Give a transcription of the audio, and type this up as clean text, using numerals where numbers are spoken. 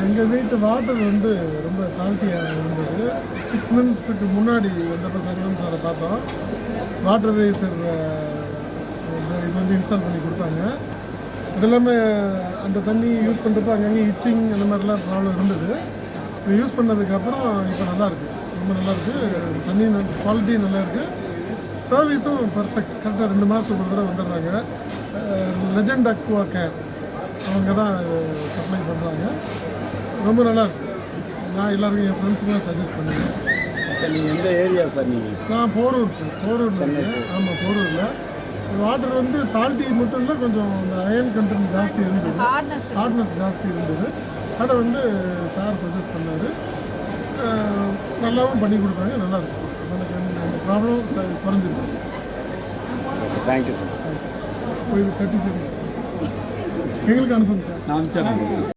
எங்கள் வீட்டு வாட்டர் வந்து ரொம்ப சால்ட்டியாக இருந்தது. 6 மந்த்ஸுக்கு முன்னாடி வந்தப்போ சர்வன் சாரை பார்த்தோம். வாட்டர் ரேசர் இது வந்து இன்ஸ்டால் பண்ணி கொடுத்தாங்க. அது இல்லாமல் அந்த தண்ணி யூஸ் பண்ணுறப்போ அங்கங்கே இச்சிங் அந்த மாதிரிலாம் ப்ராப்ளம் இருந்தது. இது யூஸ் பண்ணதுக்கப்புறம் இப்போ நல்லாயிருக்கு, ரொம்ப நல்லாயிருக்கு. தண்ணி குவாலிட்டி நல்லாயிருக்கு. சர்வீஸும் பர்ஃபெக்ட். கரெக்டாக 2 மாதத்துக்கு ஒரு தடவை வந்துடுறாங்க. லெஜண்ட் அக்வா கேர் அவங்க தான் சப்ளை பண்ணுறாங்க. ரொம்ப நல்லாயிருக்கு. நான் எல்லாருக்கும் என் ஃப்ரெண்ட்ஸுக்கெலாம் சஜஸ்ட் பண்ணுவேன். சார் நீங்கள் எந்த ஏரியா சார் நீங்கள்? நான் போரூர் சார், போரூரில் இருக்கேன். ஆமாம், போரூரில். வாட்டர் வந்து சால்ட்டி மட்டும் இல்லை, கொஞ்சம் இந்த அயன் கண்டென்ட் ஜாஸ்தி இருந்தது, ஹார்ட்னஸ் ஜாஸ்தி இருந்தது. அதை வந்து சார் சஜஸ்ட் பண்ணார். நல்லாவும் பண்ணி கொடுத்தாங்க. நல்லாயிருக்கு. எனக்கு அந்த ப்ராப்ளம் குறைஞ்சிருக்கு. Thank you sir. போய் 30 செகண்ட் எங்களுக்கு அனுப்புங்க சார். நான்